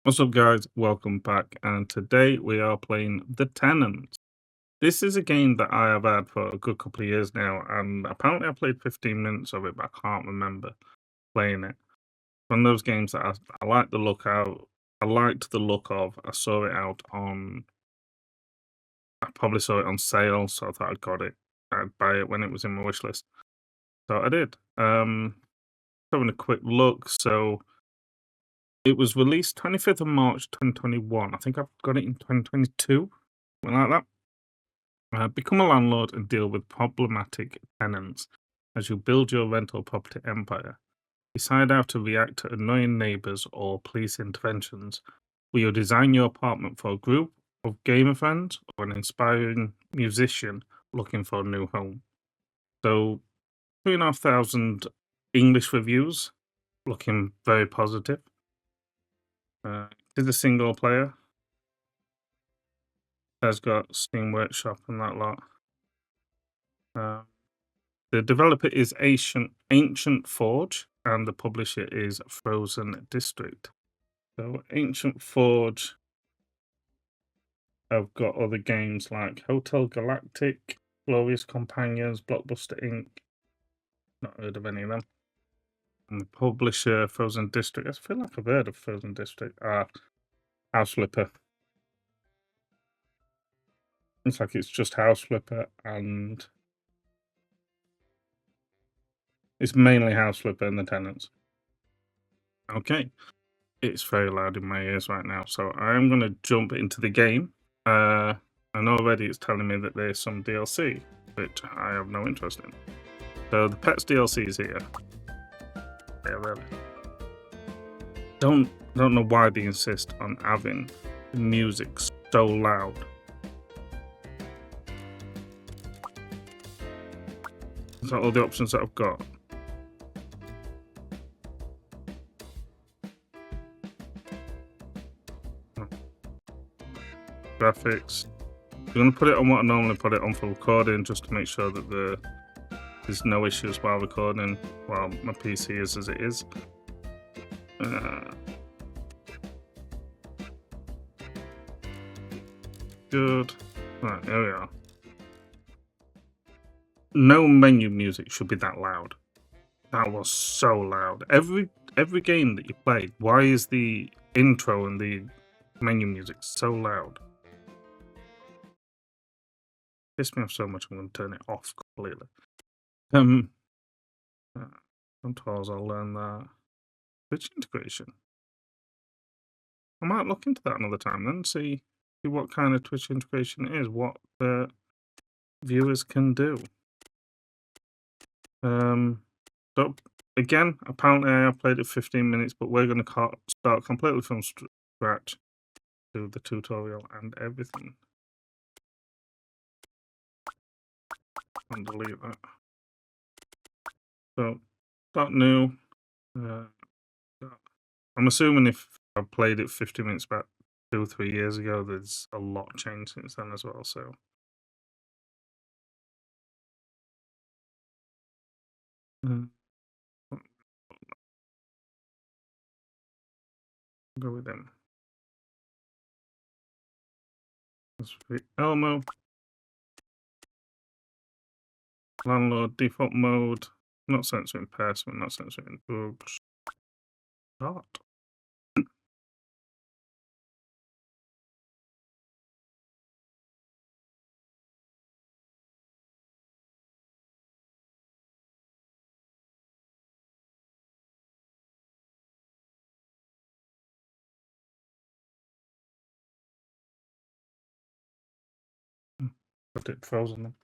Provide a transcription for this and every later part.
What's up, guys? Welcome back, and today we are playing the Tenants. This is a game that I have had for a good couple of years now, and apparently I played 15 minutes of it, but I can't remember playing it. One of those games that I like the look out. I liked the look of. I saw it out on. I probably saw it on sale, so I thought I'd got it. I'd buy it when it was in my wish list, so I did. Having a quick look, so. It was released 25th of March 2021. I think I've got it in 2022, something like that. Become a landlord and deal with problematic tenants as you build your rental property empire. Decide how to react to annoying neighbors or police interventions. Will you design your apartment for a group of gamer friends or an inspiring musician looking for a new home? So, 3,500 English reviews, looking very positive. It is a single player. Has got Steam Workshop and that lot. Uh, the developer is Ancient Forge, and the publisher is Frozen District. So Ancient Forge have got other games like Hotel Galactic, Glorious Companions, Blockbuster Inc. Not heard of any of them. And the publisher, Frozen District. I feel like I've heard of Frozen District. House Flipper. Looks like it's just House Flipper, and it's mainly House Flipper and the Tenants. Okay. It's very loud in my ears right now, so I'm going to jump into the game. And already it's telling me that there's some DLC, which I have no interest in. So the Pets DLC is here. Yeah, really. Don't know why they insist on having the music so loud. Is that all the options that I've got? Graphics. I'm going to put it on what I normally put it on for recording, just to make sure that there's no issues while recording, while my PC is as it is. Good. Right, here we are. No menu music should be that loud. That was so loud. Every game that you played, why is the intro and the menu music so loud? Pissed me off so much I'm going to turn it off completely. Controls, I'll learn that. Twitch integration. I might look into that another time then, see what kind of Twitch integration it is, what the viewers can do. So again, apparently I have played it 15 minutes, but we're going to start completely from scratch, do the tutorial and everything. And delete that. So, start new. I'm assuming if I played it 50 minutes about 2 or 3 years ago, there's a lot changed since then as well. So, go with them. This will be Elmo. Landlord default mode. Not censoring person, not censoring boobs. Start. Got it frozen then.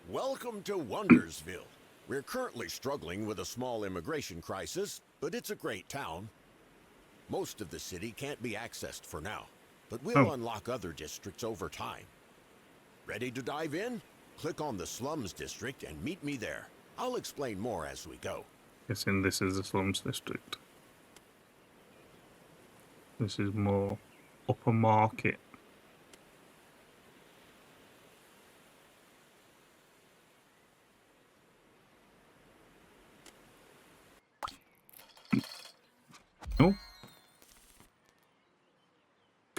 Welcome to Wondersville. We're currently struggling with a small immigration crisis, but it's a great town. Most of the city can't be accessed for now, but we'll unlock other districts over time. Ready to dive in? Click on the Slums District and meet me there. I'll explain more as we go. Guessing this is the Slums District. This is more upper market.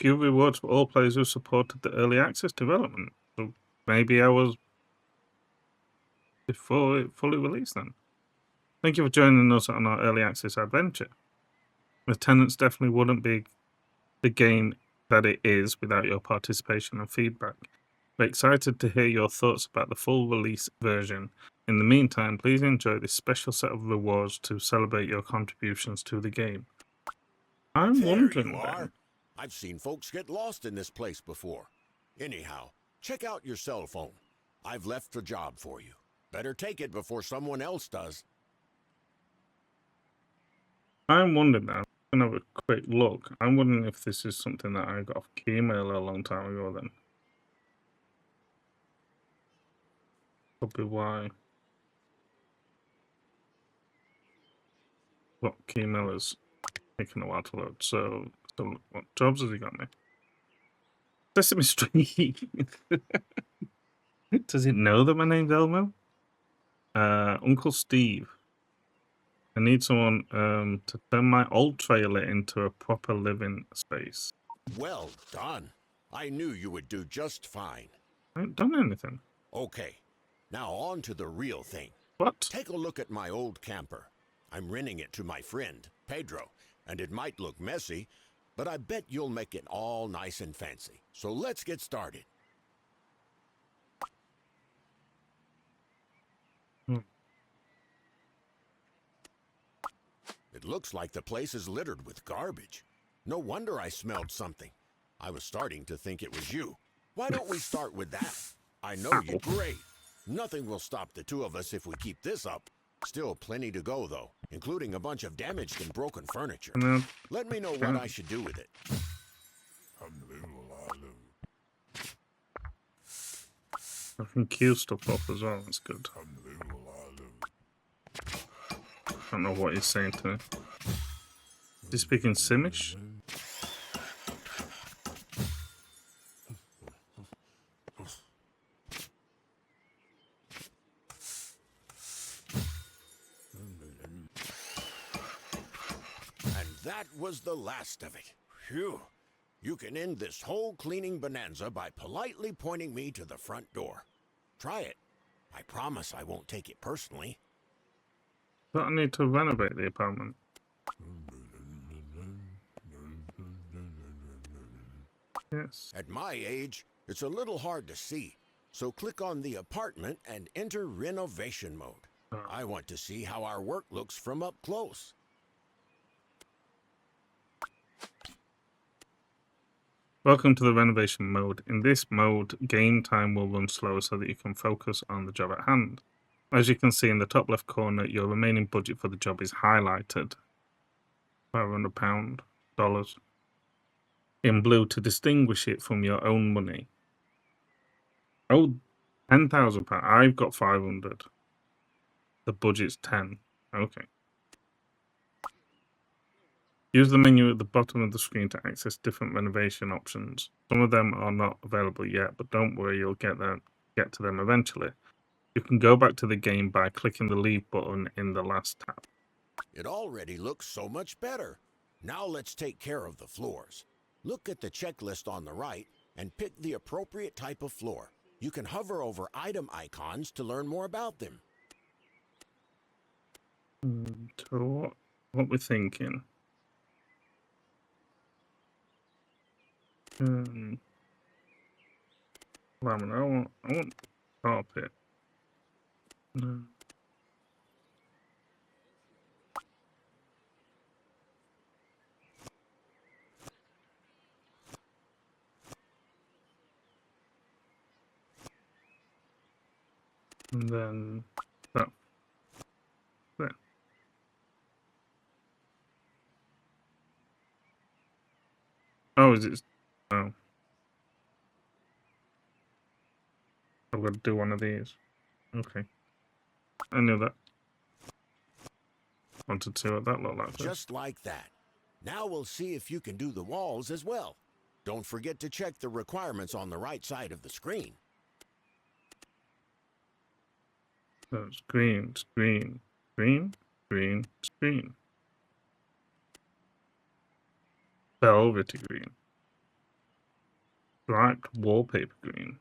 few rewards for all players who supported the early access development. So maybe I was before it fully released then. Thank you for joining us on our early access adventure. The Tenants definitely wouldn't be the game that it is without your participation and feedback. We're excited to hear your thoughts about the full release version. In the meantime, please enjoy this special set of rewards to celebrate your contributions to the game. I'm There wondering you then. are. I've seen folks get lost in this place before. Anyhow, check out your cell phone. I've left a job for you. Better take it before someone else does. I'm wondering now. I'm gonna have a quick look. I'm wondering if this is something that I got off Keymailer a long time ago then. Could be why. What Keymailer's taking a while to load. So what jobs has he got me? Sesame Street. Does it know that my name's Elmo? Uncle Steve. I need someone to turn my old trailer into a proper living space. Well done. I knew you would do just fine. I haven't done anything. Okay, now on to the real thing. What? Take a look at my old camper. I'm renting it to my friend, Pedro, and it might look messy, but I bet you'll make it all nice and fancy. So let's get started. It looks like the place is littered with garbage. No wonder I smelled something. I was starting to think it was you. Why don't we start with that? I know you're great. Nothing will stop the two of us if we keep this up. Still plenty to go, though, including a bunch of damaged and broken furniture. Let me know what I should do with it. I can queue stuff up as well. That's good. I don't know what he's saying to me. Is he speaking Simish? And that was the last of it. Phew. You can end this whole cleaning bonanza by politely pointing me to the front door. Try it. I promise I won't take it personally. But I need to renovate the apartment. Yes. At my age, it's a little hard to see, so click on the apartment and enter renovation mode. I want to see how our work looks from up close. Welcome to the renovation mode. In this mode, game time will run slower so that you can focus on the job at hand. As you can see in the top left corner, your remaining budget for the job is highlighted. £500 in blue to distinguish it from your own money. Oh, £10,000. I've got 500. The budget's 10. Okay. Use the menu at the bottom of the screen to access different renovation options. Some of them are not available yet, but don't worry, you'll get to them eventually. You can go back to the game by clicking the leave button in the last tab. It already looks so much better. Now let's take care of the floors. Look at the checklist on the right and pick the appropriate type of floor. You can hover over item icons to learn more about them. So what we're thinking? Laminate. I want carpet. No. And then that there. Oh, is it? Oh. I've got to do one of these. Okay. I knew that. Wanted to see what that looked like first. Just like that. Now we'll see if you can do the walls as well. Don't forget to check the requirements on the right side of the screen. So it's green, green, green, green, green. Velvety green. Striped wallpaper green.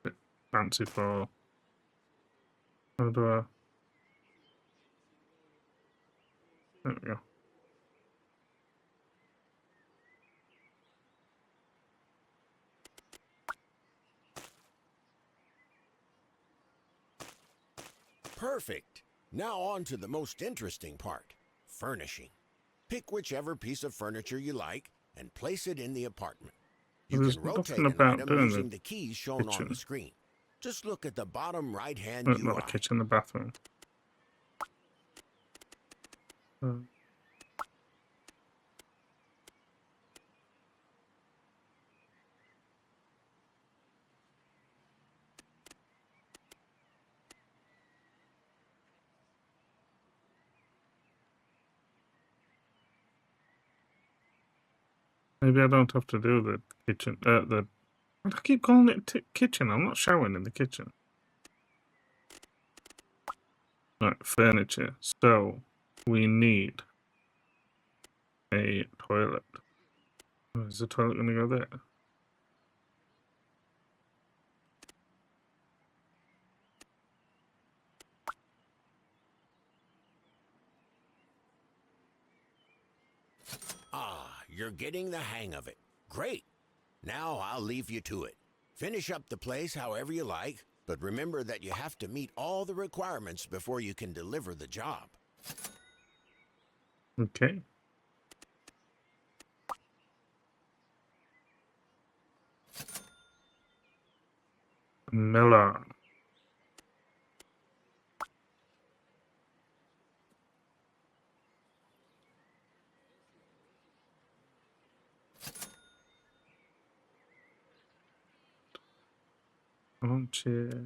Bit fancy for. How do I? There we go. Perfect. Now on to the most interesting part, furnishing. Pick whichever piece of furniture you like and place it in the apartment. You There's can nothing rotate an about item doing using the the keys shown on the kitchen. screen. Just look at the bottom right-hand Not UI. the kitchen, the bathroom. Maybe I don't have to do the kitchen. I keep calling it kitchen. I'm not showering in the kitchen. Right, furniture. So we need a toilet. Oh, is the toilet going to go there? Ah, you're getting the hang of it. Great. Now I'll leave you to it. Finish up the place however you like, but remember that you have to meet all the requirements before you can deliver the job. Okay. Miller. Armchair.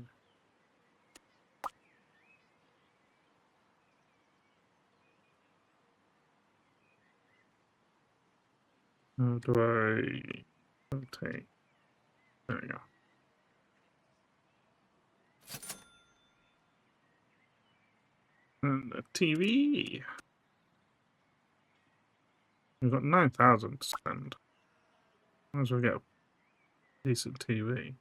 How do I rotate? There we go. And a TV. We've got 9,000 to spend. Might as well get a decent TV.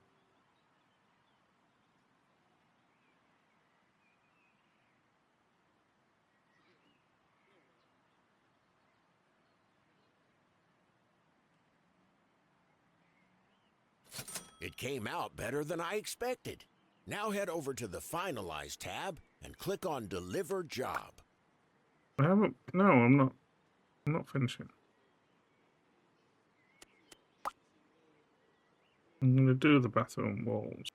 It came out better than I expected. Now head over to the Finalize tab and click on Deliver Job. I haven't. No, I'm not. I'm not finishing. I'm going to do the bathroom walls.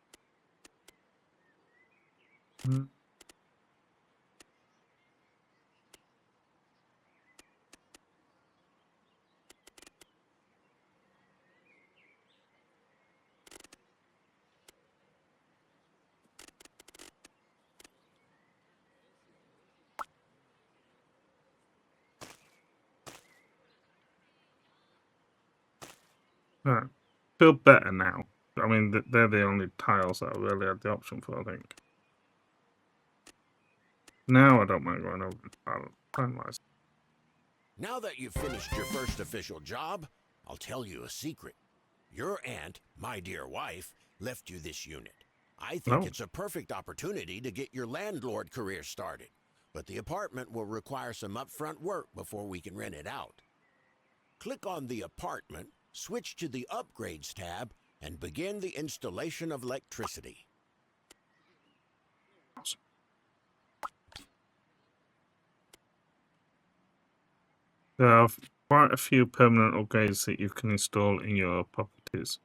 Right. Feel better now. I mean, they're the only tiles that I really had the option for, I think. Now I don't mind going over the tile. Finalize. Now that you've finished your first official job, I'll tell you a secret. Your aunt, my dear wife, left you this unit. I think No. it's a perfect opportunity to get your landlord career started, but the apartment will require some upfront work before we can rent it out. Click on the apartment, switch to the Upgrades tab, and begin the installation of electricity. There are quite a few permanent upgrades that you can install in your properties.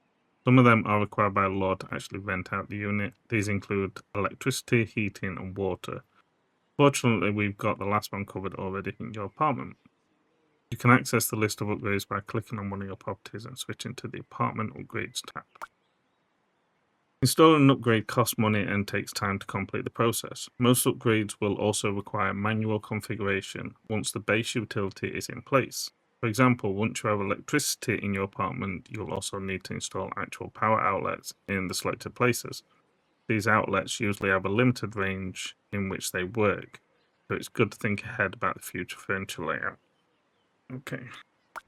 Some of them are required by law to actually rent out the unit. These include electricity, heating, and water. Fortunately, we've got the last one covered already in your apartment. You can access the list of upgrades by clicking on one of your properties and switching to the Apartment Upgrades tab. Installing an upgrade costs money and takes time to complete the process. Most upgrades will also require manual configuration once the base utility is in place. For example, once you have electricity in your apartment, you'll also need to install actual power outlets in the selected places. These outlets usually have a limited range in which they work, so it's good to think ahead about the future furniture layout. Okay.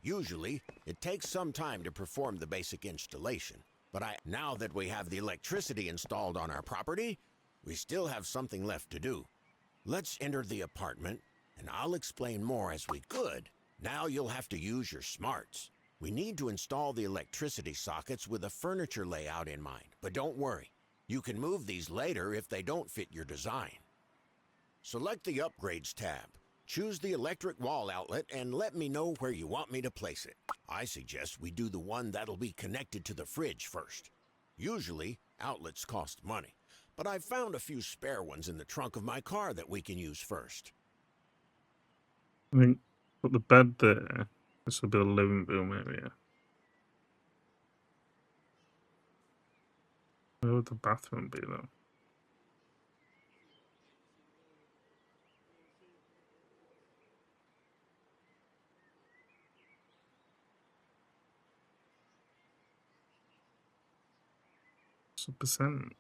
Usually, it takes some time to perform the basic installation, but now that we have the electricity installed on our property, we still have something left to do. Let's enter the apartment, and I'll explain more as we could. Now you'll have to use your smarts. We need to install the electricity sockets with a furniture layout in mind, but don't worry. You can move these later if they don't fit your design. Select the Upgrades tab. Choose the electric wall outlet and let me know where you want me to place it. I suggest we do the one that'll be connected to the fridge first. Usually, outlets cost money, but I've found a few spare ones in the trunk of my car that we can use first. I think put the bed there. This will be a living room area. Where would the bathroom be though? What's the percent?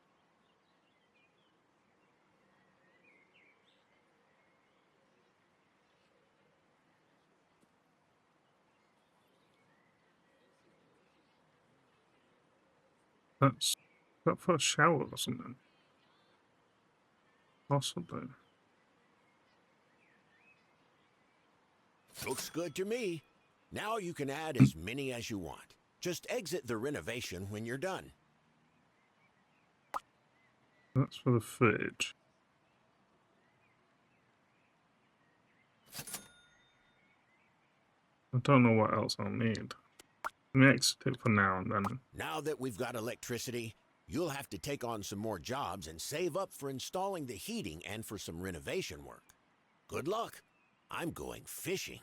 That's that for a shower or something. Possibly. Looks good to me. Now you can add as many as you want. Just exit the renovation when you're done. That's for the fridge. I don't know what else I'll need. Let me exit it for now and then. Now that we've got electricity, you'll have to take on some more jobs and save up for installing the heating and for some renovation work. Good luck. I'm going fishing.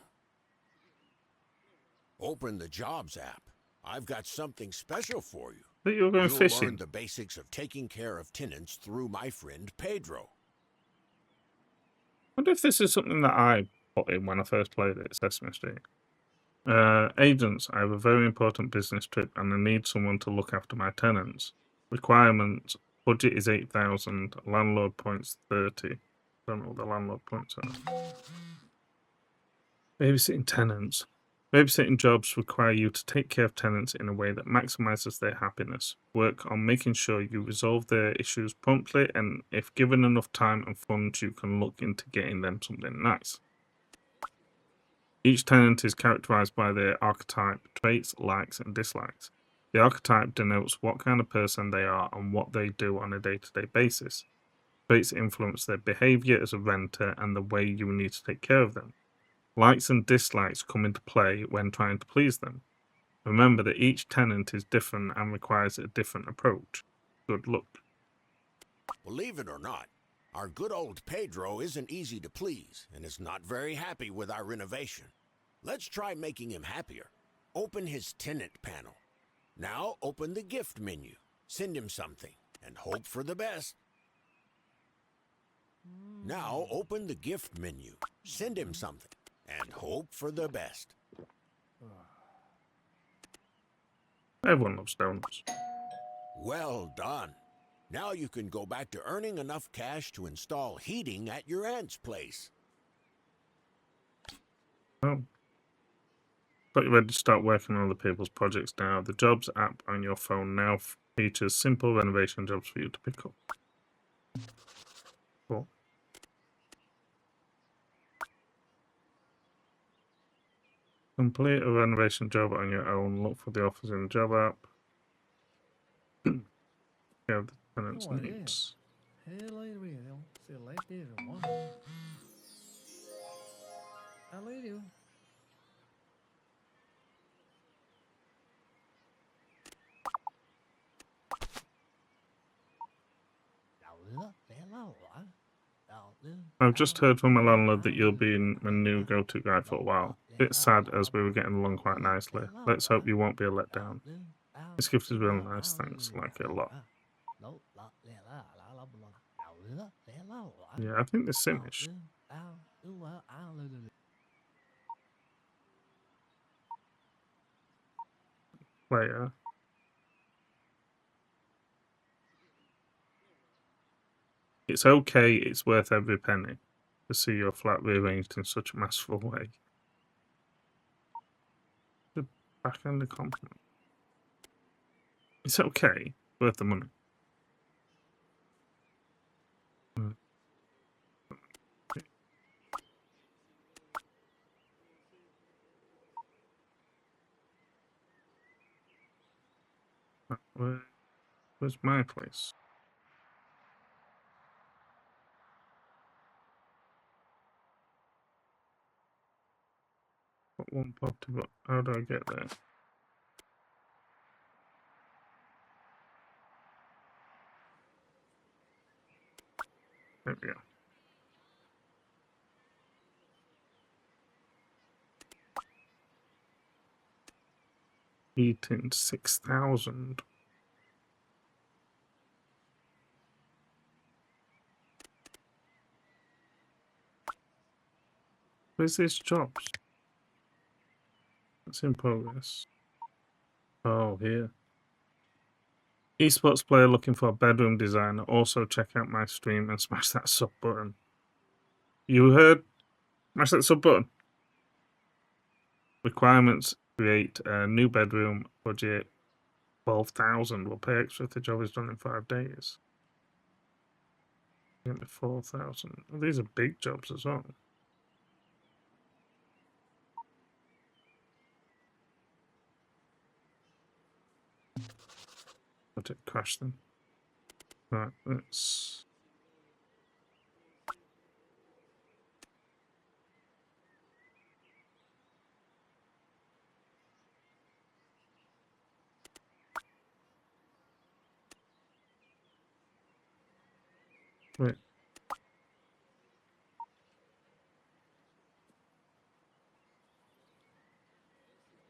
Open the Jobs app. I've got something special for you. But you're going You'll fishing. learn the basics of taking care of tenants through my friend Pedro. I wonder if this is something that I put in when I first played it, Sesame Street. Agents, I have a very important business trip and I need someone to look after my tenants. Requirements, budget is 8,000, landlord points 30. Don't know what the landlord points are. Babysitting tenants. Babysitting jobs require you to take care of tenants in a way that maximizes their happiness. Work on making sure you resolve their issues promptly, and if given enough time and funds, you can look into getting them something nice. Each tenant is characterized by their archetype, traits, likes, and dislikes. The archetype denotes what kind of person they are and what they do on a day-to-day basis. Traits influence their behavior as a renter and the way you need to take care of them. Likes and dislikes come into play when trying to please them. Remember that each tenant is different and requires a different approach. Good luck. Believe it or not, our good old Pedro isn't easy to please and is not very happy with our renovation. Let's try making him happier. Open his tenant panel. Now open the gift menu. Send him something and hope for the best. Now open the gift menu. Send him something and hope for the best. Everyone loves donuts. Well done. Now you can go back to earning enough cash to install heating at your aunt's place. Oh. Got you ready to start working on other people's projects now. The Jobs app on your phone now features simple renovation jobs for you to pick up. Cool. Complete a renovation job on your own. Look for the offers in the job app. You have the tenants' needs. I've just heard from my landlord that you'll be my new go-to guy for a while. Bit sad as we were getting along quite nicely. Let's hope you won't be a letdown. This gift is real nice, thanks. Like it a lot. Yeah, I think this finished. Later. It's okay, it's worth every penny to see your flat rearranged in such a masterful way. Back-end compliment. It's okay. Worth the money. Where's my place? Got one property, but how do I get there? There we go. Heating 6,000. Where's these jobs? It's in progress. Oh, here. Esports player looking for a bedroom designer. Also check out my stream and smash that sub button. You heard? Smash that sub button. Requirements: create a new bedroom. Budget 12,000. Will pay extra if the job is done in 5 days. Get me 4,000. Well, these are big jobs as well. Let it crash them. Right, let's. Wait.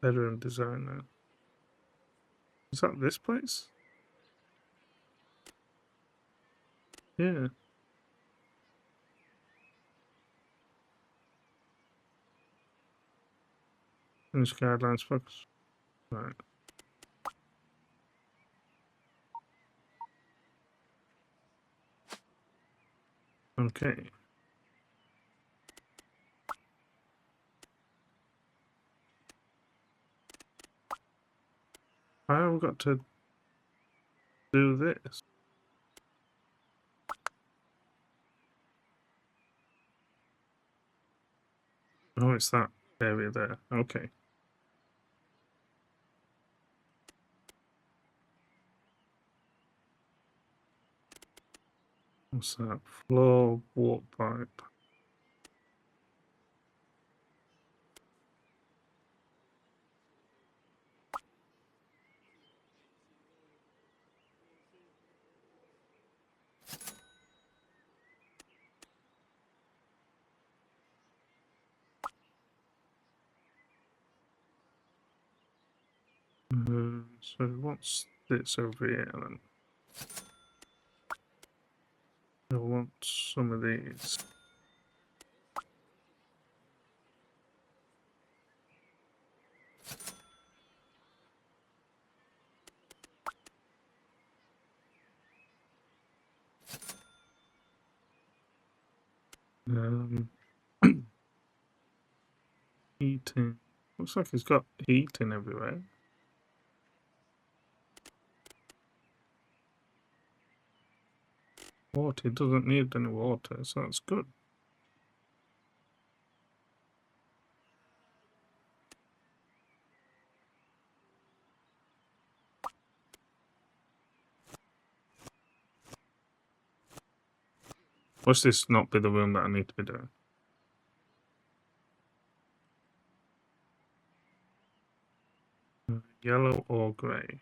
Bedroom designer. Is that this place? Yeah. Finish guidelines focus. Right. Okay. Why have we got to do this? Oh, it's that area there. Okay. What's that? Floor walk pipe. So what's this over here then? I want some of these. Heating. Looks like it's got heating everywhere. Water, it doesn't need any water, so that's good. Must this not be the room that I need to be doing? Yellow or grey?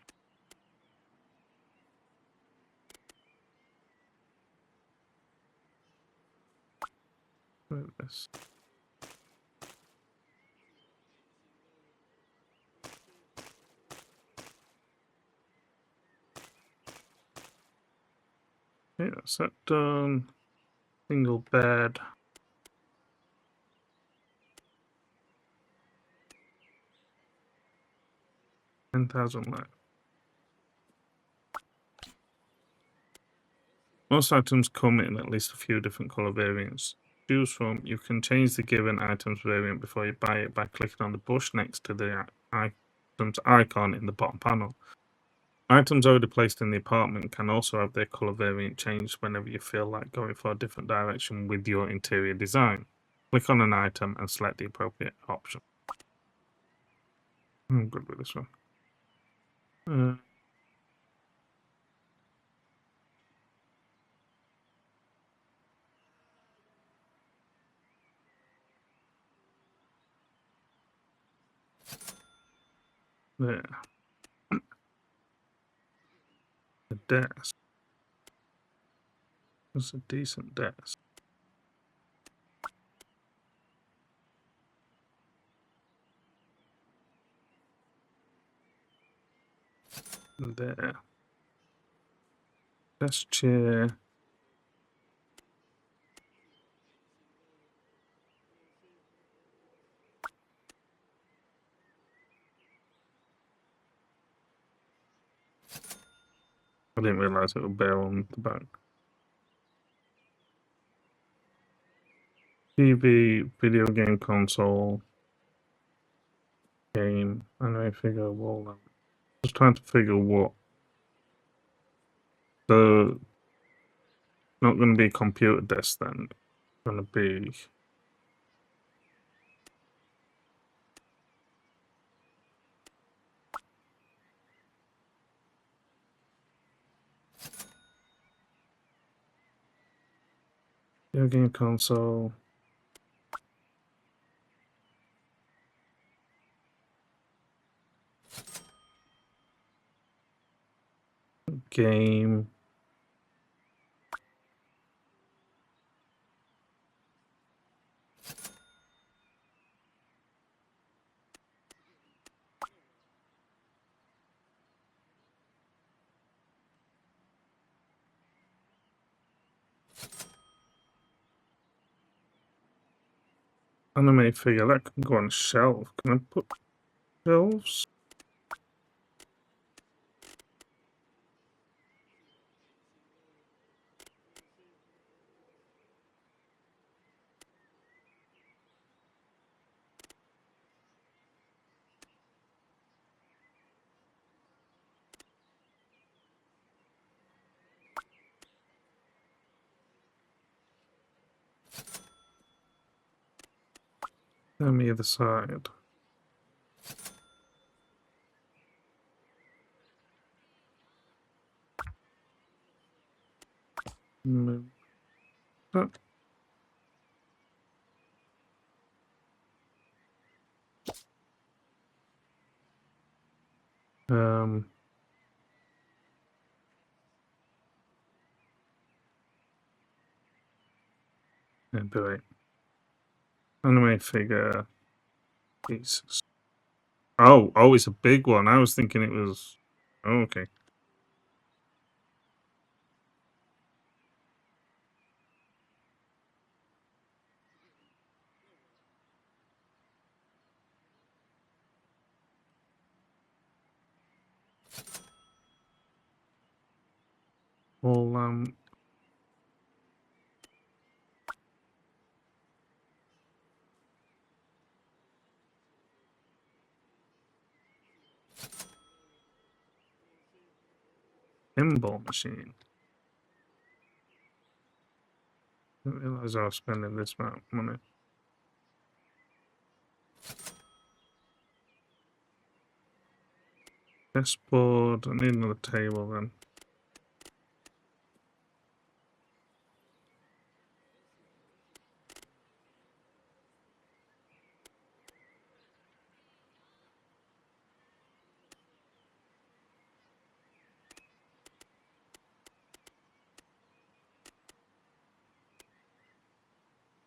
Look at this. Yeah, that's that done. Single bed. $10,000 left. Most items come in at least a few different color variants. Choose from. You can change the given item's variant before you buy it by clicking on the bush next to the items icon in the bottom panel. Items already placed in the apartment can also have their color variant changed whenever you feel like going for a different direction with your interior design. Click on an item and select the appropriate option. I'm good with this one. There. The desk. It's a decent desk. There. Desk chair. I didn't realise it would bear on the back. TV, video game console, game, anime figure, wall lamp. Just trying to figure what the not going to be a computer desk then. It's going to be video game console. Game. Anime figure, that can go on a shelf. Can I put shelves? On the other side. Move that. Do it. Anime figure. Jesus. Oh, it's a big one. I was thinking it was. Oh, okay. All pinball machine. Didn't realize I was spending this amount of money. Chessboard. I need another table then.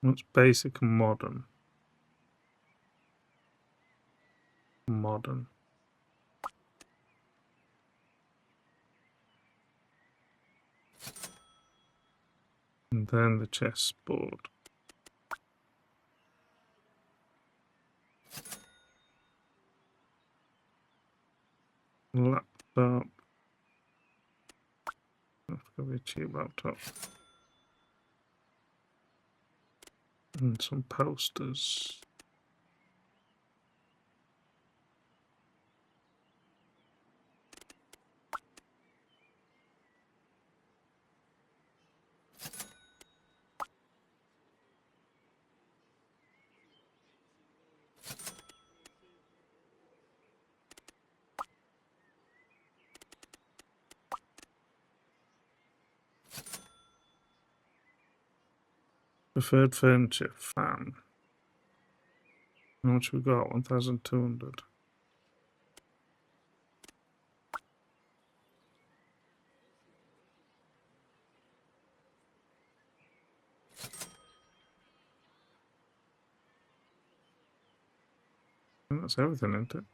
What's basic and modern? Modern. And then the chessboard. Laptop. That's gonna be a cheap laptop. And some posters. Preferred furniture, fan. How much we got? 1,200. That's everything, isn't it?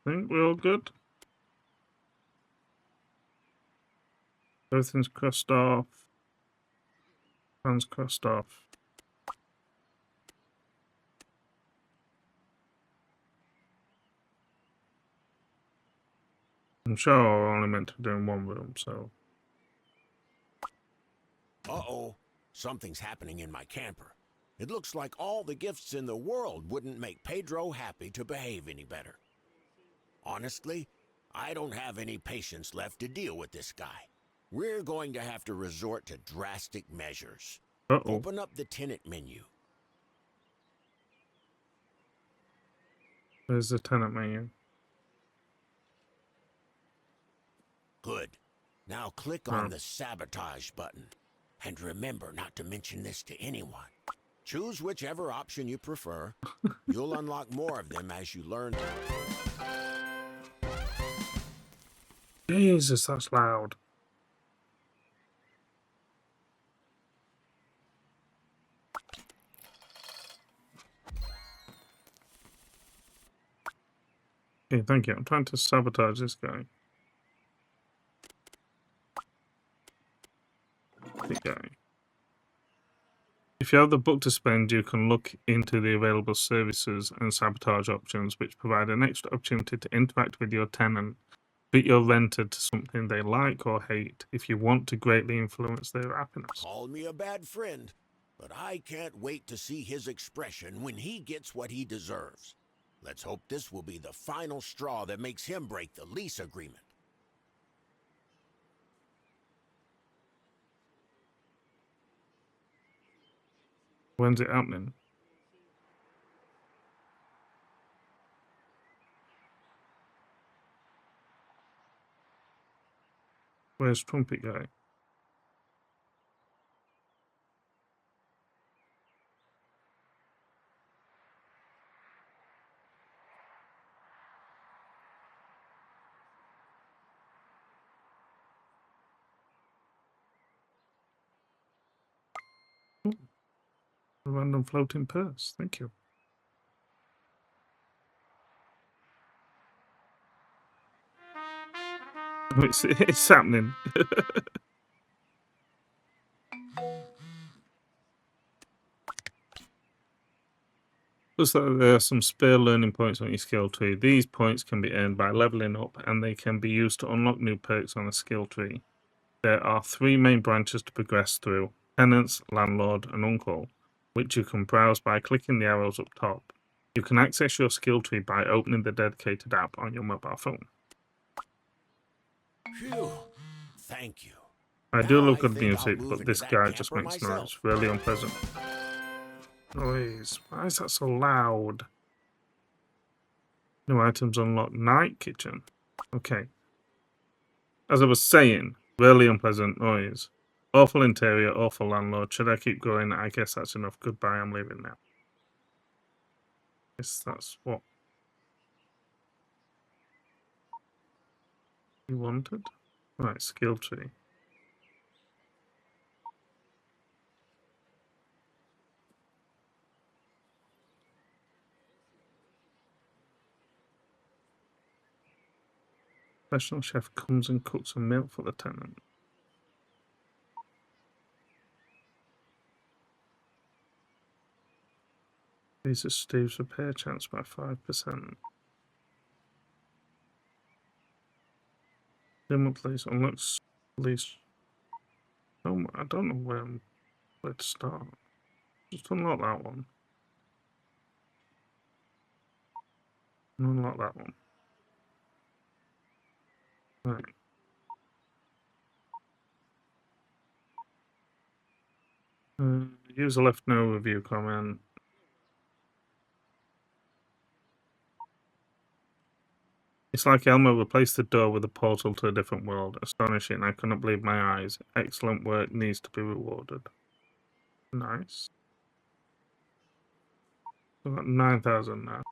I think we're all good. Everything's crossed off. Fan's crossed off. I'm sure we're only meant to be doing one room, so. Uh-oh. Something's happening in my camper. It looks like all the gifts in the world wouldn't make Pedro happy to behave any better. Honestly, I don't have any patience left to deal with this guy. We're going to have to resort to drastic measures. Uh-oh. Open up the tenant menu. There's the tenant menu. Good. Now click on the sabotage button. And remember not to mention this to anyone. Choose whichever option you prefer. You'll unlock more of them as you learn. Jesus, that's loud. Okay, thank you. I'm trying to sabotage this guy. The guy. If you have the book to spend, you can look into the available services and sabotage options, which provide an extra opportunity to interact with your tenant, treat your renter to something they like or hate, if you want to greatly influence their happiness. Call me a bad friend, but I can't wait to see his expression when he gets what he deserves. Let's hope this will be the final straw that makes him break the lease agreement. When's it happening? Where's Trumpet Guy? Oh, a random floating purse. Thank you. Oh, it's happening. Looks like there are some spare learning points on your skill tree. These points can be earned by leveling up, and they can be used to unlock new perks on a skill tree. There are 3 main branches to progress through: Tenants, Landlord, and Uncle, which you can browse by clicking the arrows up top. You can access your skill tree by opening the dedicated app on your mobile phone. Phew. Thank you. I do Now love I good think I'll music, move but into this that guy just camper makes myself. noise. Really unpleasant. Noise. Why is that so loud? New items unlocked. Night kitchen. Okay. As I was saying, really unpleasant noise. Awful interior, awful landlord. Should I keep going? I guess that's enough. Goodbye, I'm leaving now. Guess that's what you wanted. Right, skill tree. Professional chef comes and cooks a meal for the tenant. Raises Steve's repair chance by 5%. Minimum place unlocks least. Oh, I don't know where to start. Just unlock that one. Unlock that one. Right. Use a left no overview comment. It's like Elmo replaced the door with a portal to a different world. Astonishing. I couldn't believe my eyes. Excellent work needs to be rewarded. Nice. We've got 9,000 now.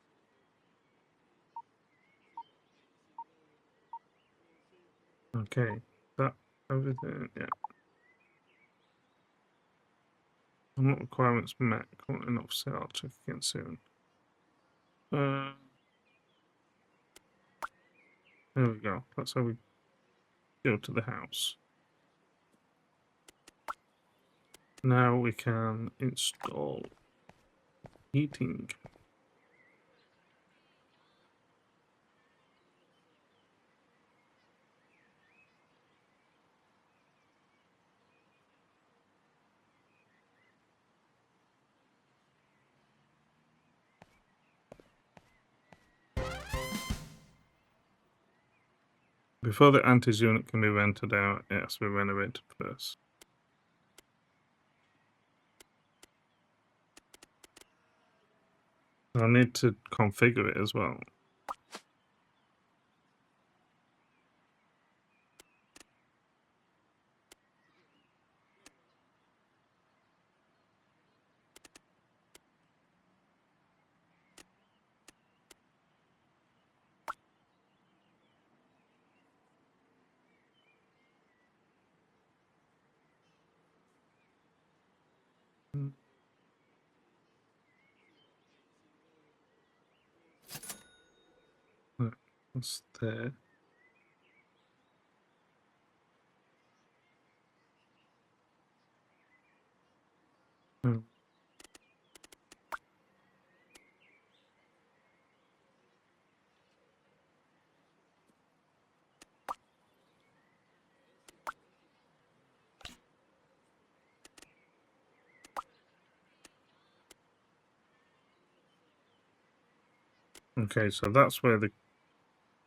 Okay. That everything, yeah. Unlock requirements met. Currently not for sale. I'll check again soon. There we go. That's how we go to the house. Now we can install heating. Before the antis unit can be rented out, it has to be renovated first. I'll need to configure it as well. What's there? Oh. Okay, so that's where the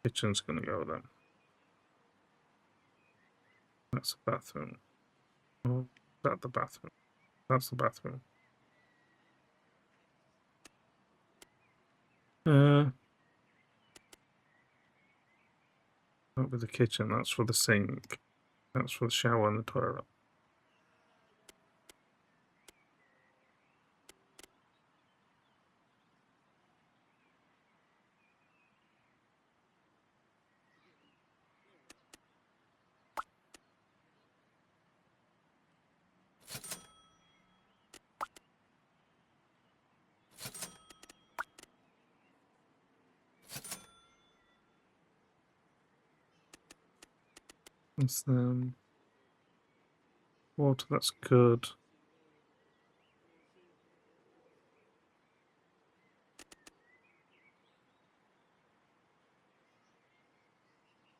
kitchen's going to go then. That's the bathroom. Oh, that's the bathroom. That's the bathroom. Not with the kitchen. That's for the sink. That's for the shower and the toilet. That's water. That's good.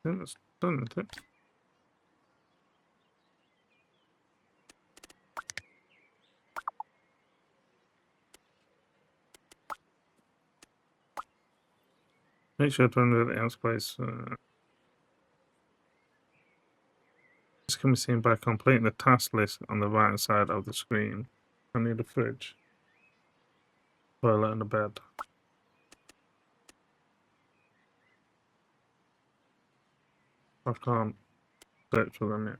I think that's done with it. Make sure to renovate the house place. This can be seen by completing the task list on the right side of the screen. I need a fridge, toilet, and a bed. I can't search for them yet.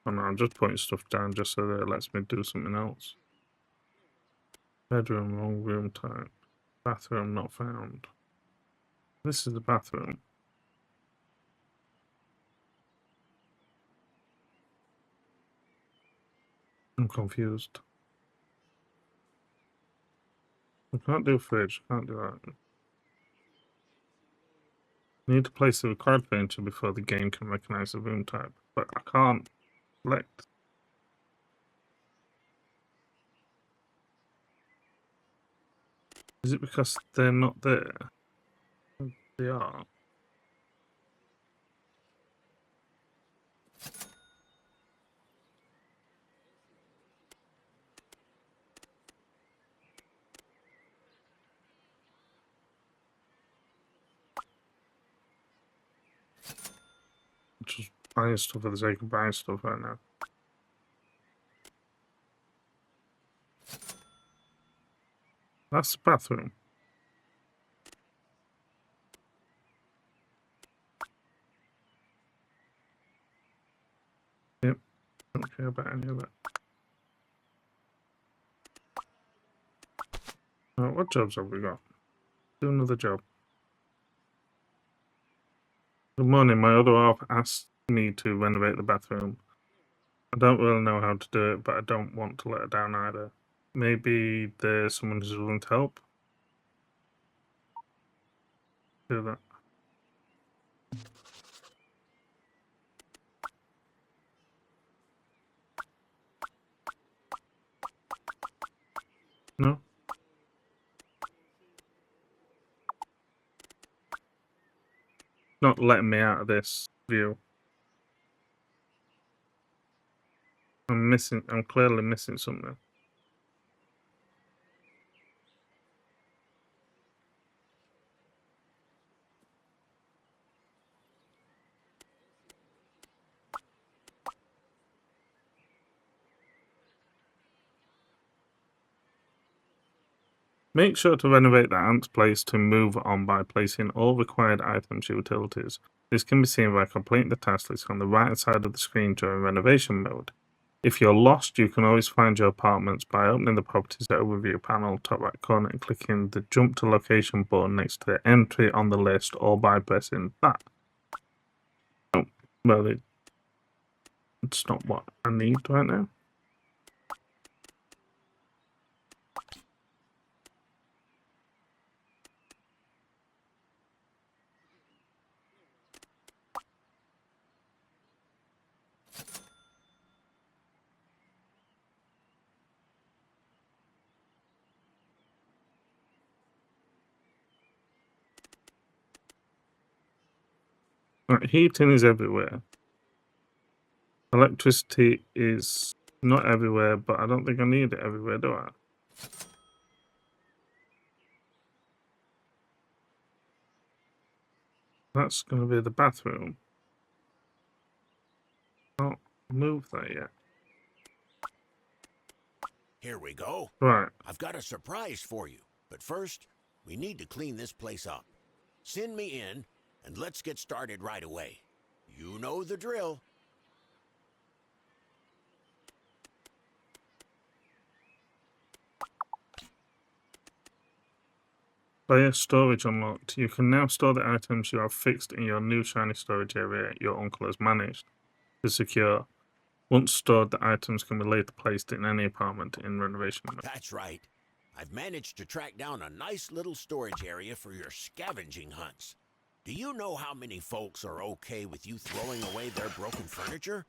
Oh no, I'm just putting stuff down just so that it lets me do something else. Bedroom, wrong room type. Bathroom not found. This is the bathroom. I'm confused. I can't do fridge, can't do that. Need to place the required furniture before the game can recognize the room type. But I can't select. Is it because they're not there? They are. Just buying stuff for the sake of buying stuff right now. That's the bathroom. Yep. Don't care about any of that. Right, what jobs have we got? Do another job. Good morning. My other half asked me to renovate the bathroom. I don't really know how to do it, but I don't want to let her down either. Maybe there's someone who's willing to help. Do that. No? Not letting me out of this view. I'm clearly missing something. Make sure to renovate the ant's place to move on by placing all required items and utilities. This can be seen by completing the task list on the right side of the screen during renovation mode. If you're lost, you can always find your apartments by opening the properties overview panel top right corner and clicking the jump to location button next to the entry on the list, or by pressing that. Oh, well, it's not what I need right now. Right, heating is everywhere. Electricity is not everywhere, but I don't think I need it everywhere, do I? That's going to be the bathroom. Can't move that yet. Here we go. Right. I've got a surprise for you. But first, we need to clean this place up. Send me in, and let's get started right away. You know the drill. Player storage unlocked. You can now store the items you have fixed in your new shiny storage area your uncle has managed to secure. Once stored, the items can be later placed in any apartment in renovation mode. That's right. I've managed to track down a nice little storage area for your scavenging hunts. Do you know how many folks are okay with you throwing away their broken furniture?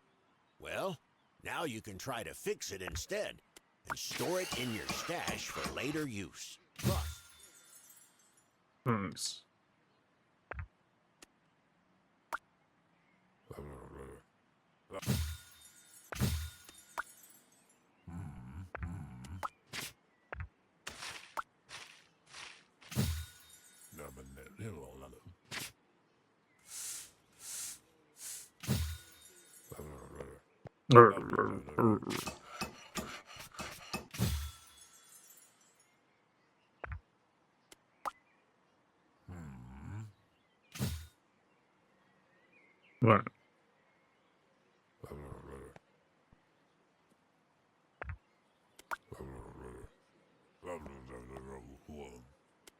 Well, now you can try to fix it instead and store it in your stash for later use. Plus, Nice. Right.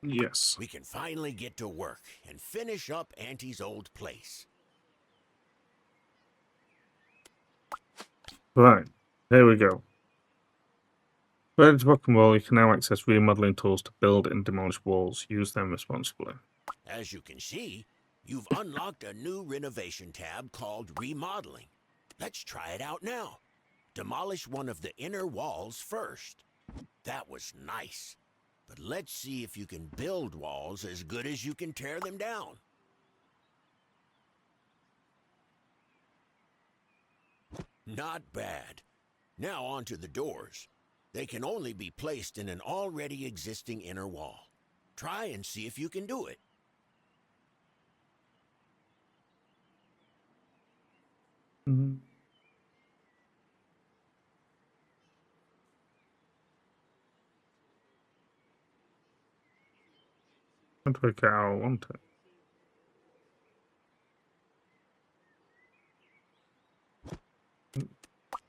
Yes. we can finally get to work and finish up Auntie's old place. Right. Here we go. Ready to rock and roll, you can now access remodeling tools to build and demolish walls. Use them responsibly. As you can see, you've unlocked a new renovation tab called Remodeling. Let's try it out now. Demolish one of the inner walls first. That was nice. But let's see if you can build walls as good as you can tear them down. Not bad. Now on to the doors. They can only be placed in an already existing inner wall. Try and see if you can do it. Mm. How do I get how I want it?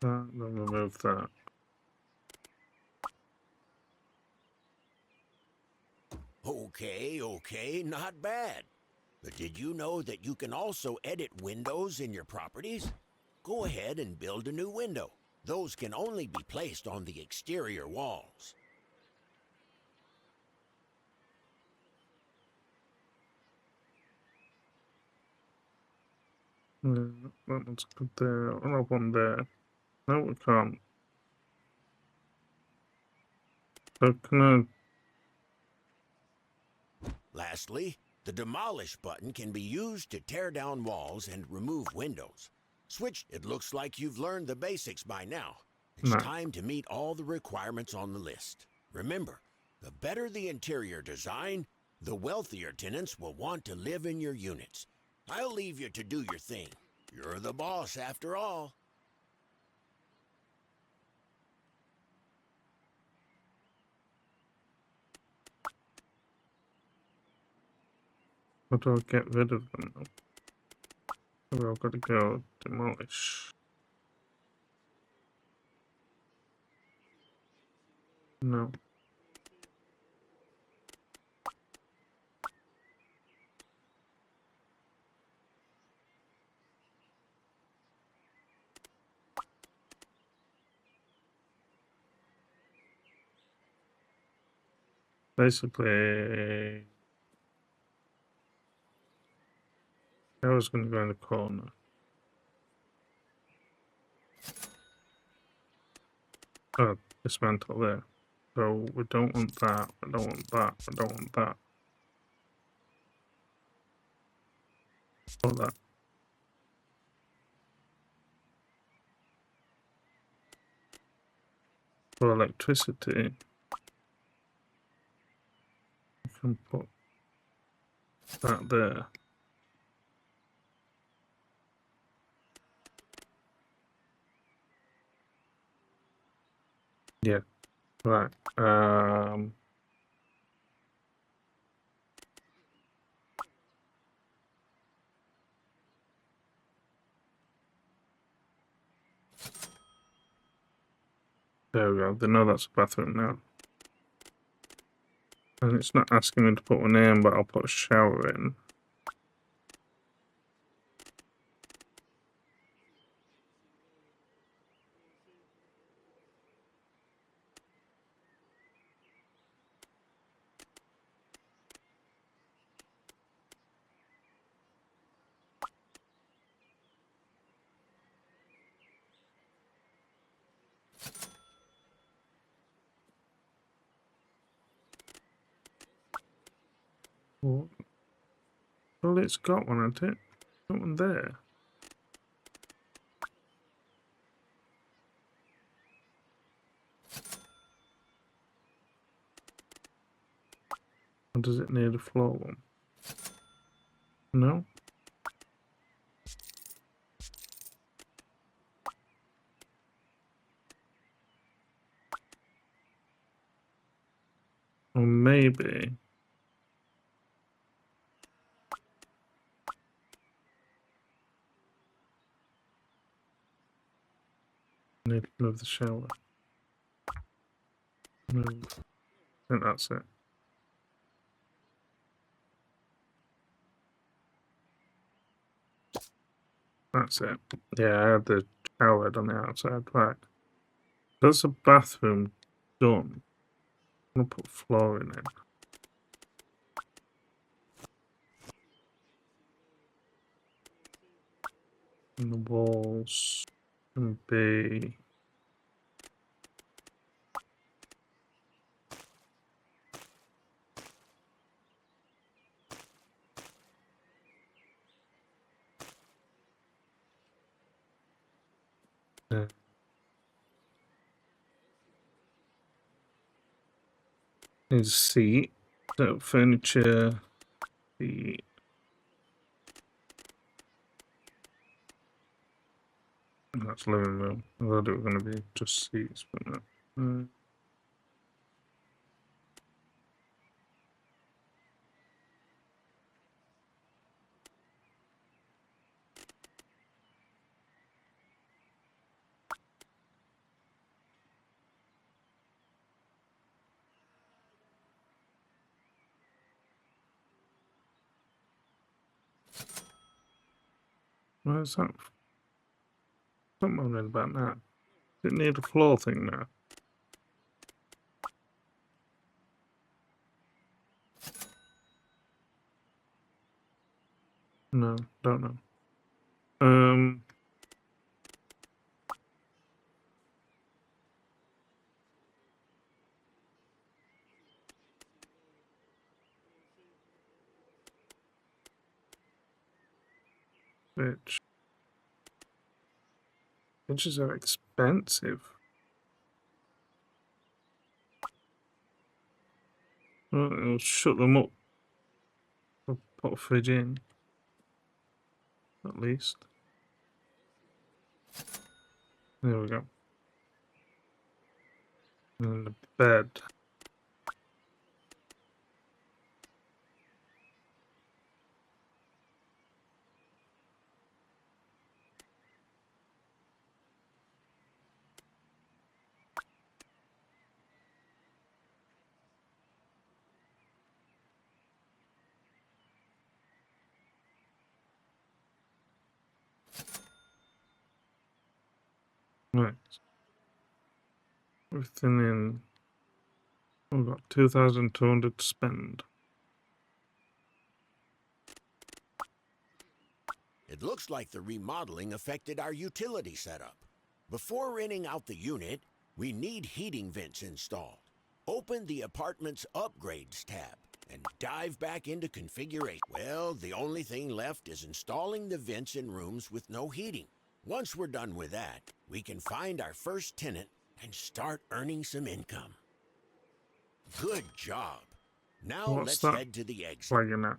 Then remove that. Okay, not bad. But did you know that you can also edit windows in your properties? Go ahead and build a new window. Those can only be placed on the exterior walls. Yeah, that one's good there. Another one there. No, we can't. So can Lastly, the demolish button can be used to tear down walls and remove windows. Switch, it looks like you've learned the basics by now. It's no. time to meet all the requirements on the list. Remember, the better the interior design, the wealthier tenants will want to live in your units. I'll leave you to do your thing. You're the boss after all. How do I get rid of them? Maybe I've got to go demolish. No. Basically, I was going to go in the corner. Oh, dismantle there. So we don't want that. I don't want that. I don't want that. All that. For electricity, you can put that there. Yeah. Right. There we go. They know that's a bathroom now. And it's not asking me to put one in, but I'll put a shower in. Well, it's got one, hasn't it? Got one there. Or does it need a floor one? No? Or maybe I need to move the shower. Move. I think that's it. That's it. Yeah, I had the shower on the outside. Right. That's a bathroom done. I'm gonna put flooring in. And the walls can be Needs a seat, so furniture, the that's living room. I thought it was going to be just seats, but no. Where's that? Something about that. Didn't need a floor thing now. No, don't know. Bitch. Bitches are expensive. Well, it'll shut them up. I'll put a fridge in, at least. There we go. And the bed. Right. Everything in. We've got 2,200 to spend. It looks like the remodeling affected our utility setup. Before renting out the unit, we need heating vents installed. Open the apartment's upgrades tab and dive back into configuration. Well, the only thing left is installing the vents in rooms with no heating. Once we're done with that, we can find our first tenant and start earning some income. Good job. Now What's let's that head to the exit. flagging at?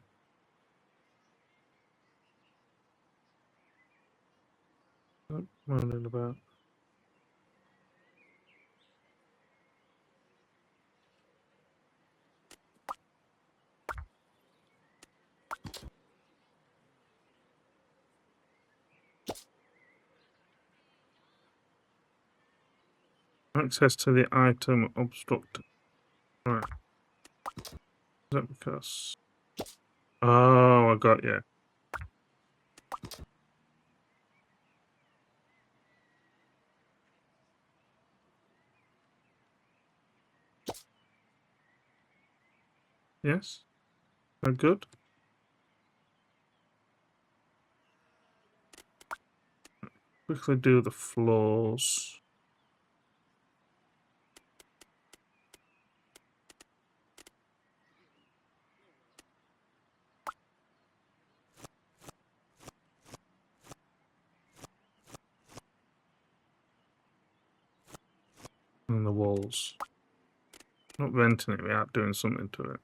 Oh, moaning about. Access to the item obstructed. Right. Is that because? Oh, I got you. Yes? Are good? Quickly do the floors. And the walls. Not venting it without doing something to it.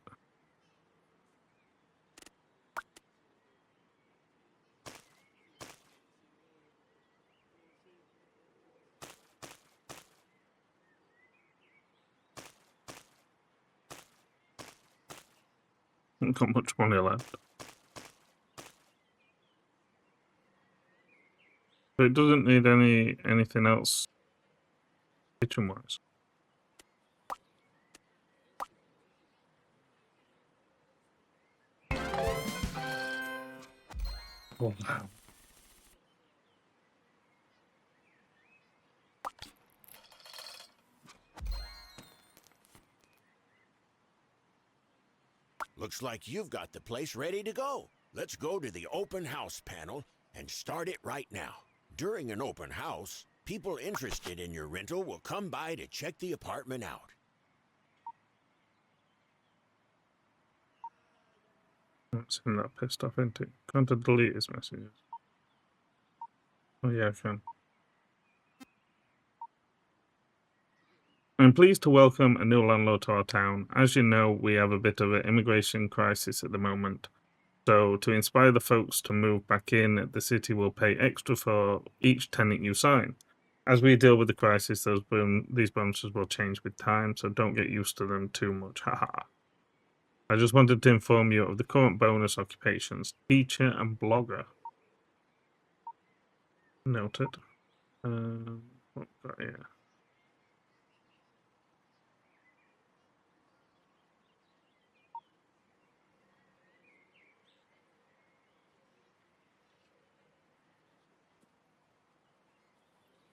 Haven't got much money left. But it doesn't need anything else kitchen wise. Oh wow. Looks like you've got the place ready to go. Let's go to the open house panel and start it right now. During an open house, people interested in your rental will come by to check the apartment out. That's him that pissed off, isn't it? Can't I delete his messages? Oh yeah, I can. I'm pleased to welcome a new landlord to our town. As you know, we have a bit of an immigration crisis at the moment. So, to inspire the folks to move back in, the city will pay extra for each tenant you sign. As we deal with the crisis, these bonuses will change with time, so don't get used to them too much. Haha. I just wanted to inform you of the current bonus occupations: teacher and blogger. Noted. What we got here?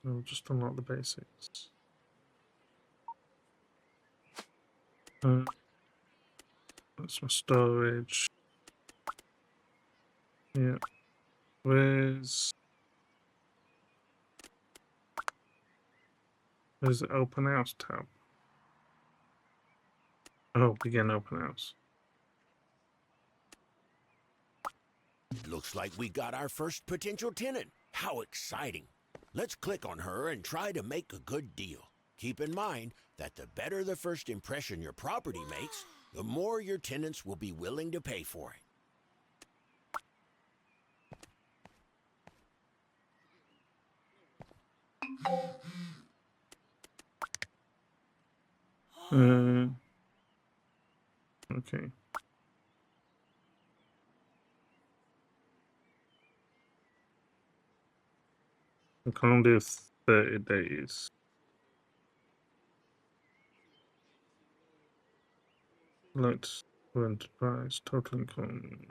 I'll just unlock the basics. That's my storage. Yeah. Where's the open house tab? Oh, begin open house. Looks like we got our first potential tenant. How exciting. Let's click on her and try to make a good deal. Keep in mind that the better the first impression your property makes, the more your tenants will be willing to pay for it. Okay. I can only do 30 days. Let's enterprise, total income.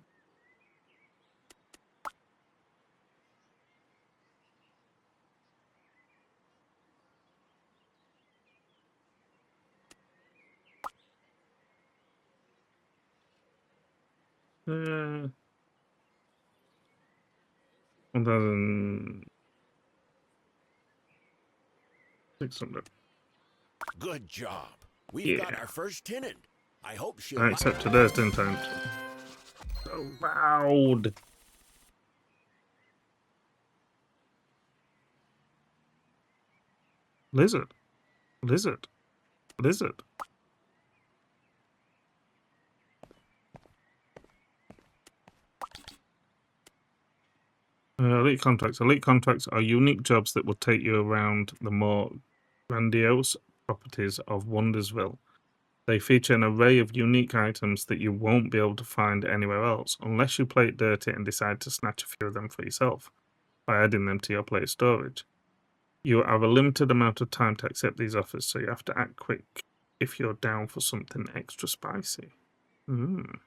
Uh, 1,600. Good job. We've got Yeah. our first tenant. I hope she'll I accepted theirs, didn't I? So loud. Lizard. Lizard. Lizard. Elite contracts. Elite contracts are unique jobs that will take you around the more grandiose properties of Wondersville. They feature an array of unique items that you won't be able to find anywhere else, unless you play it dirty and decide to snatch a few of them for yourself by adding them to your play storage. You have a limited amount of time to accept these offers, so you have to act quick if you're down for something extra spicy. Mm.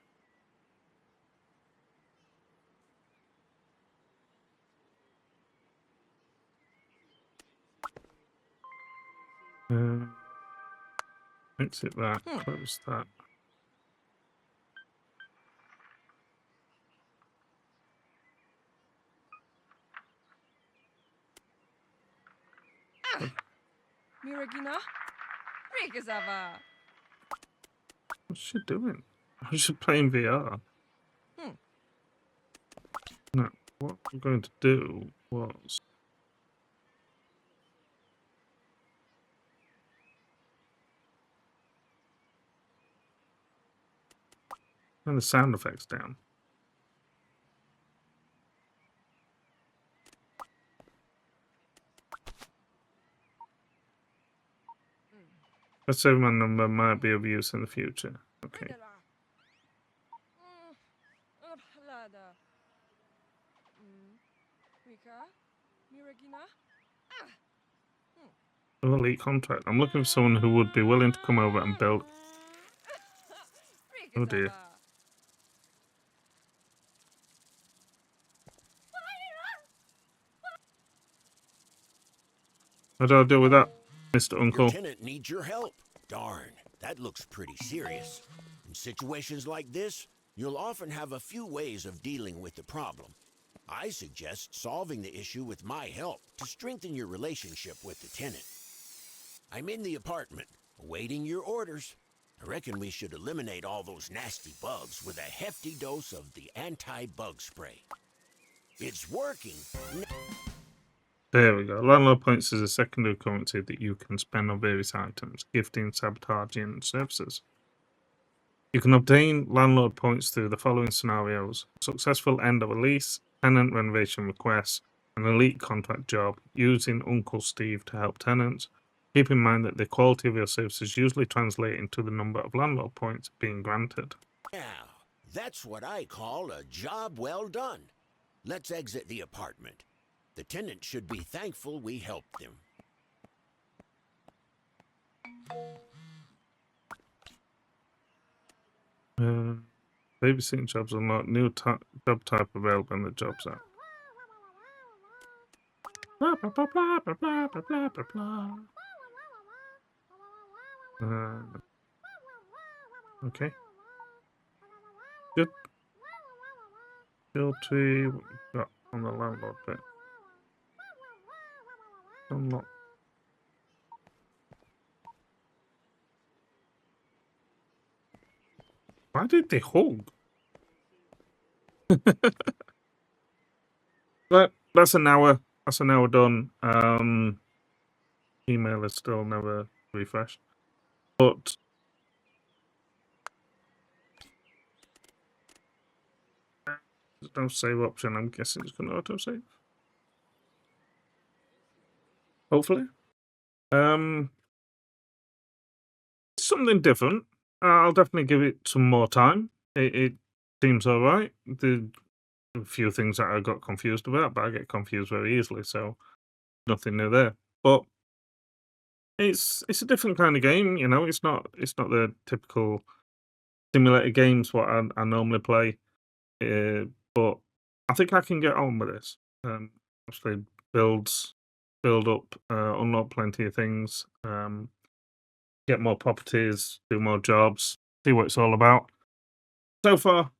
Exit that, close that. Miragina? Rikazava. What's she doing? I should play in VR. No, what I'm going to do was... turn the sound effects down. Let's say my number might be of use in the future. Okay. Elite contract. I'm looking for someone who would be willing to come over and build. Oh dear. How do I deal with that, Mr. Uncle? Your tenant needs your help. Darn, that looks pretty serious. In situations like this, you'll often have a few ways of dealing with the problem. I suggest solving the issue with my help to strengthen your relationship with the tenant. I'm in the apartment, awaiting your orders. I reckon we should eliminate all those nasty bugs with a hefty dose of the anti-bug spray. It's working. There we go. Landlord points is a secondary currency that you can spend on various items, gifting, sabotaging, and services. You can obtain landlord points through the following scenarios: successful end of a lease, tenant renovation requests, an elite contract job, using Uncle Steve to help tenants. Keep in mind that the quality of your services usually translate into the number of landlord points being granted. Now, that's what I call a job well done. Let's exit the apartment. The tenant should be thankful we helped them. Babysitting jobs unlocked. New job type available in the jobs app. Blah, blah, blah, blah, blah, blah, blah, blah, blah. Okay. Good. Guilty. What you got on the landlord bit? Unlock. Why did they hug? But that's an hour. That's an hour done. Email is still never refreshed. But there's no save option. I'm guessing it's going to auto save. Hopefully. Something different. I'll definitely give it some more time. It seems all right. The a few things that I got confused about, but I get confused very easily, so nothing new there. But it's a different kind of game, you know. It's not the typical simulator games what I normally play. But I think I can get on with this. Obviously build up, unlock plenty of things, get more properties, do more jobs, see what it's all about. So far,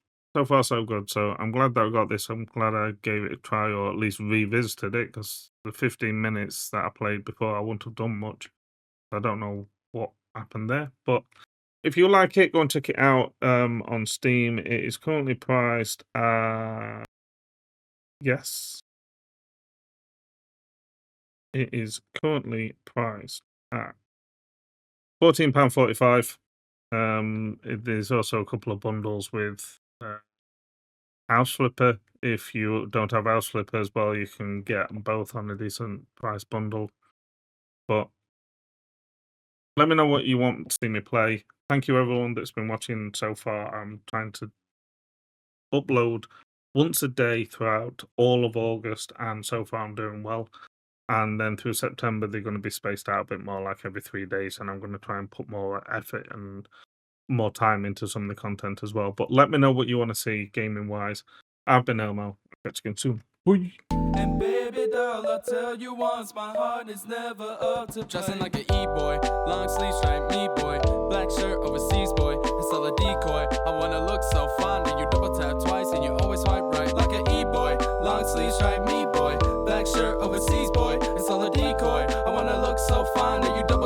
so good. So I'm glad that I got this. I'm glad I gave it a try, or at least revisited it, because the 15 minutes that I played before, I wouldn't have done much. I don't know what happened there. But if you like it, go and check it out on Steam. It is currently priced at... Yes. It is currently priced at £14.45. There's also a couple of bundles with House Flipper. If you don't have House Flipper as well, you can get them both on a decent price bundle. But let me know what you want to see me play. Thank you everyone that's been watching so far. I'm trying to upload once a day throughout all of August, and so far I'm doing well. And then through September, they're going to be spaced out a bit more, like every 3 days, and I'm going to try and put more effort and more time into some of the content as well. But let me know what you want to see gaming wise. I've been Elmo. I'll catch you again soon. Bye. And baby doll, I'll tell you once, my heart is never up to dressing like an E-boy, long sleeve stripe me boy, black shirt overseas boy, it's all a decoy. I wanna look so fine.